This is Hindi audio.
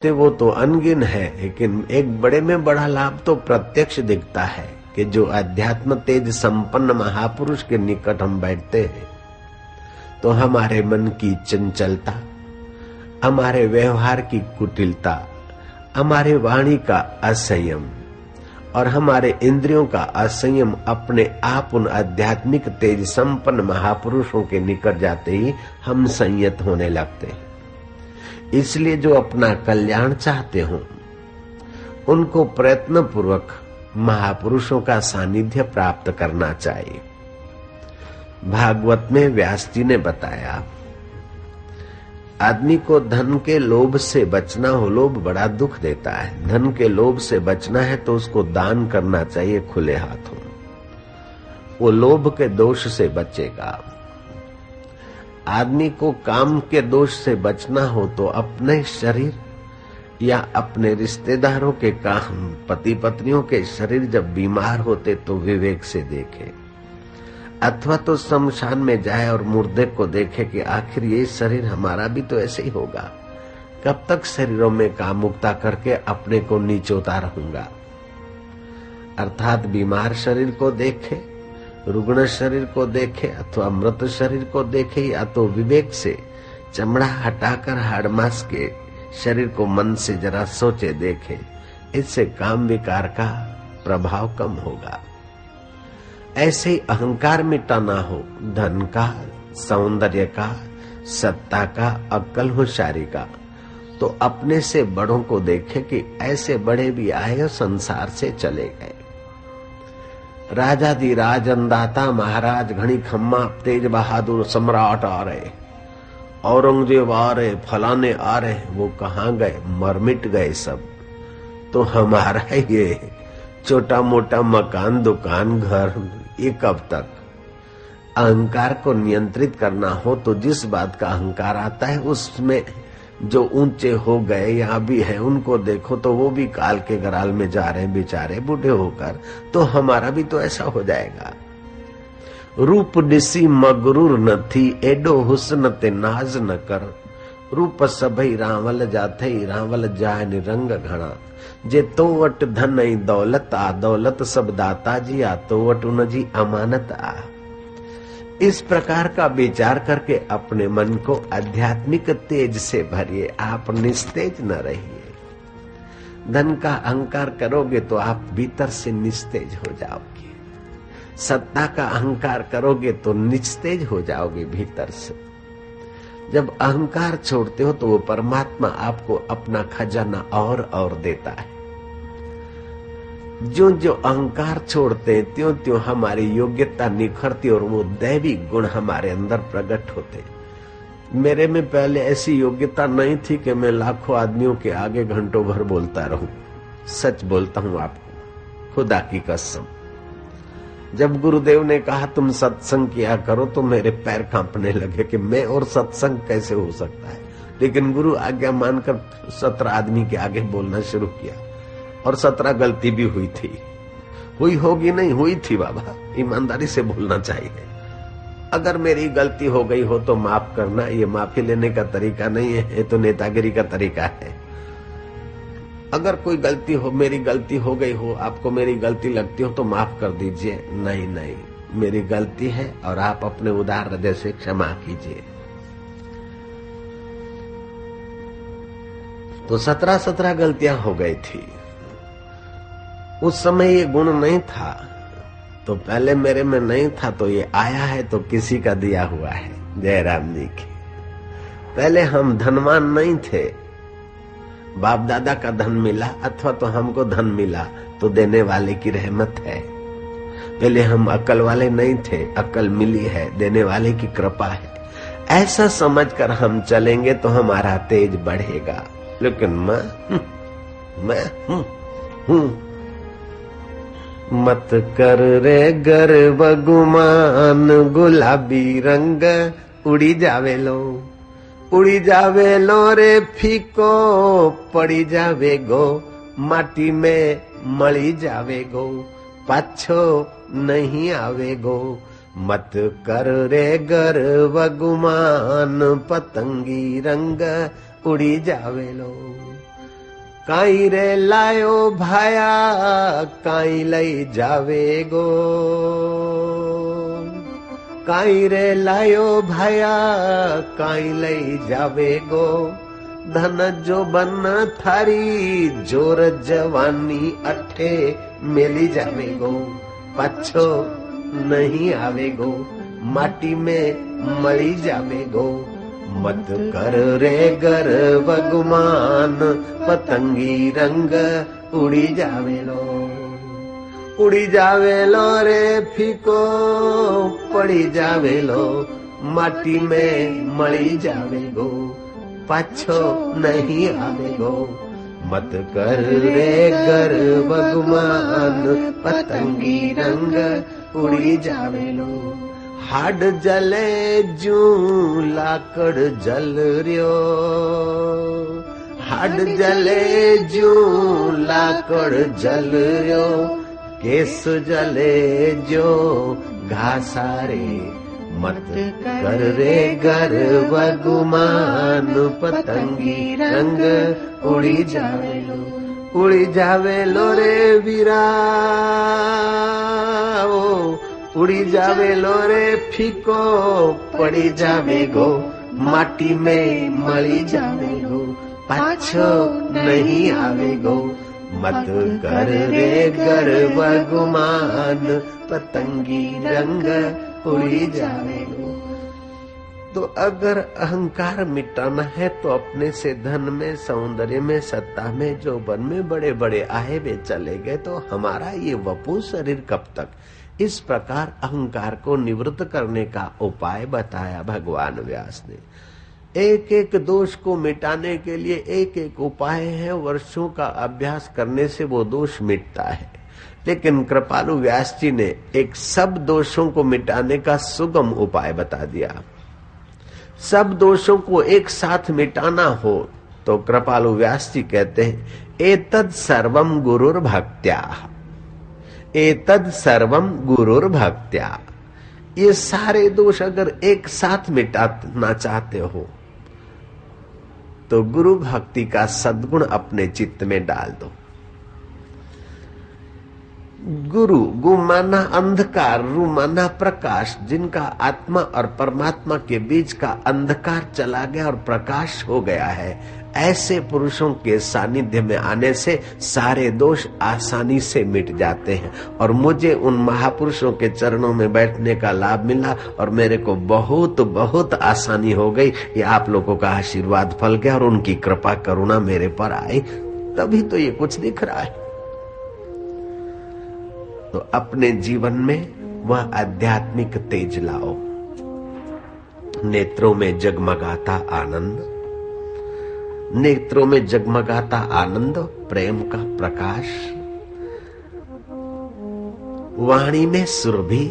तो वो तो अनगिन है, लेकिन एक बड़े में बड़ा लाभ तो प्रत्यक्ष दिखता है कि जो अध्यात्म तेज संपन्न महापुरुष के निकट हम बैठते हैं तो हमारे मन की चंचलता, हमारे व्यवहार की कुटिलता, हमारे वाणी का असंयम और हमारे इंद्रियों का असंयम अपने आप उन आध्यात्मिक तेज संपन्न महापुरुषों के निकट जाते ही हम संयत होने लगते हैं। इसलिए जो अपना कल्याण चाहते हो उनको प्रयत्न पूर्वक महापुरुषों का सानिध्य प्राप्त करना चाहिए। भागवत में व्यास जी ने बताया, आदमी को धन के लोभ से बचना हो, लोभ बड़ा दुख देता है। धन के लोभ से बचना है तो उसको दान करना चाहिए खुले हाथों, वो लोभ के दोष से बचेगा। आदमी को काम के दोष से बचना हो तो अपने शरीर या अपने रिश्तेदारों के काम, पति पत्नियों के शरीर जब बीमार होते तो विवेक से देखे, अथवा तो शमशान में जाए और मुर्दे को देखे कि आखिर ये शरीर हमारा भी तो ऐसे ही होगा, कब तक शरीरों में कामुकता करके अपने को नीचोता रहूंगा। अर्थात बीमार शरीर को देखे, रुग्ण शरीर को देखे अथवा मृत शरीर को देखे, या तो विवेक से चमड़ा हटाकर हाड़ मांस के शरीर को मन से जरा सोचे देखे, इससे काम विकार का प्रभाव कम होगा। ऐसे ही अहंकार मिटाना हो, धन का, सौंदर्य का, सत्ता का, अक्ल होशियारी का, तो अपने से बड़ों को देखे कि ऐसे बड़े भी आए और संसार से चले गए। राजाधिराज अन्नदाता महाराज घणी खम्मा तेज बहादुर सम्राट आ रहे, औरंगजेब आ रहे, फलाने आ रहे, वो कहाँ गए? मर मिट गए सब। तो हमारा ये छोटा मोटा मकान, दुकान, घर, ये कब तक? अहंकार को नियंत्रित करना हो तो जिस बात का अहंकार आता है उसमें जो ऊंचे हो गए या भी है उनको देखो तो वो भी काल के गराल में जा रहे हैं बेचारे बूढ़े होकर, तो हमारा भी तो ऐसा हो जाएगा। रूप डिसी मगरूर न थी, एडो हुस्न ते नाज न कर, रूप सभई रावल जाथे, रावल जाय निरंग घना, जे तो वट धन नहीं दौलत आ, दौलत सब दाता जी आ, तो वट उन जी अमानत आ। इस प्रकार का विचार करके अपने मन को आध्यात्मिक तेज से भरिए, आप निस्तेज न रहिए। धन का अहंकार करोगे तो आप भीतर से निस्तेज हो जाओगे, सत्ता का अहंकार करोगे तो निस्तेज हो जाओगे भीतर से। जब अहंकार छोड़ते हो तो वो परमात्मा आपको अपना खजाना और देता है। जो जो अहंकार छोड़ते हैं त्यों त्यों हमारी योग्यता निखरती और वो दैवी गुण हमारे अंदर प्रकट होते। मेरे में पहले ऐसी योग्यता नहीं थी कि मैं लाखों आदमियों के आगे घंटों भर बोलता रहूं। सच बोलता हूं आपको, खुदा की कसम। जब गुरुदेव ने कहा तुम सत्संग किया करो तो मेरे पैर कांपने लगे कि मैं और सत्संग कैसे हो सकता है। लेकिन गुरु आज्ञा मानकर 17 आदमी के आगे बोलना शुरू किया और 17 गलती भी हुई थी। हुई होगी नहीं, हुई थी बाबा, ईमानदारी से बोलना चाहिए। अगर मेरी गलती हो गई हो तो माफ करना, ये माफी लेने का तरीका नहीं है, ये तो नेतागिरी का तरीका है। अगर कोई गलती हो, मेरी गलती हो गई हो, आपको मेरी गलती लगती हो तो माफ कर दीजिए। नहीं नहीं, मेरी गलती है और आप अपने उदार हृदय से क्षमा कीजिए। तो 17 गलतियां हो गई थी। उस समय ये गुण नहीं था, तो पहले मेरे में नहीं था, तो ये आया है तो किसी का दिया हुआ है। जयराम जी की पहले हम धनवान नहीं थे, बाप दादा का धन मिला अथवा तो हमको धन मिला तो देने वाले की रहमत है। पहले हम अक्ल वाले नहीं थे, अक्ल मिली है, देने वाले की कृपा है। ऐसा समझकर हम चलेंगे तो हमारा तेज बढ़ेगा। लेकिन मैं हूं मत कर रे गर्व गुमान, गुलाबी रंग उड़ी जावे लो रे फीको, पड़ी जावे गो माटी में मળી जावे गो, पाछो नहीं आवे गो। मत कर रे गर्व गुमान, पतंगी रंग उड़ी जावे लो। काई रे लायो भाया काई लई जावेगो, काई रे लायो भाया काई लई जावेगो, धन जो बन थारी जोर जवानी अठे मेली जावेगो, पाछो नहीं आवेगो, माटी में मली जावेगो, मत कर रे गर्व गुमान, पतंगी रंग उड़ी जावेलो, उड़ी जावेलो रे फीको पड़ी जावेलो, माटी में मली जावेगो, पाछो नहीं आवेगो, मत कर रे गर्व गुमान, पतंगी रंग उड़ी जावेलो, हाड जले जू लाकड़ जल रियो, हाड जले जू लाकड़ जल रियो, केस जले जो घासारे, मत कर रे गर्व गुमान, पतंगी रंग उड़ी जावेलो, उड़ी जावेलो रे वीरा, उड़ी जावेलो रे फीको पड़ी जावेगो, माटी में मली जावेगो, पाछो नहीं आवेगो, मत कर रे गर्व गुमान, पतंगी रंग उड़ी जावेगो। तो अगर अहंकार मिटाना है तो अपने से धन में, सौंदर्य में, सत्ता में, जौवन में बड़े बड़े आए वे चले गए तो हमारा ये वपु शरीर कब तक। इस प्रकार अहंकार को निवृत्त करने का उपाय बताया भगवान व्यास ने। एक एक दोष को मिटाने के लिए एक एक उपाय है, वर्षों का अभ्यास करने से वो दोष मिटता है। लेकिन कृपालु व्यास जी ने एक सब दोषों को मिटाने का सुगम उपाय बता दिया। सब दोषों को एक साथ मिटाना हो तो कृपालु व्यास जी कहते हैं, एतद सर्वम गुरुर भक्त्या, एतद सर्वम गुरुर भक्त्या। ये सारे दोष अगर एक साथ मिटाना चाहते हो तो गुरु भक्ति का सद्गुण अपने चित्त में डाल दो। गुरु, गु माना अंधकार, रु माना प्रकाश, जिनका आत्मा और परमात्मा के बीच का अंधकार चला गया और प्रकाश हो गया है, ऐसे पुरुषों के सानिध्य में आने से सारे दोष आसानी से मिट जाते हैं। और मुझे उन महापुरुषों के चरणों में बैठने का लाभ मिला और मेरे को बहुत बहुत आसानी हो गई। ये आप लोगों का आशीर्वाद फल गया और उनकी कृपा करुणा मेरे पर आई, तभी तो ये कुछ दिख रहा है। तो अपने जीवन में वह आध्यात्मिक तेज लाओ। नेत्रों में जगमगाता आनंद, नेत्रों में जगमगाता आनंद, प्रेम का प्रकाश, वाणी में सुरभि,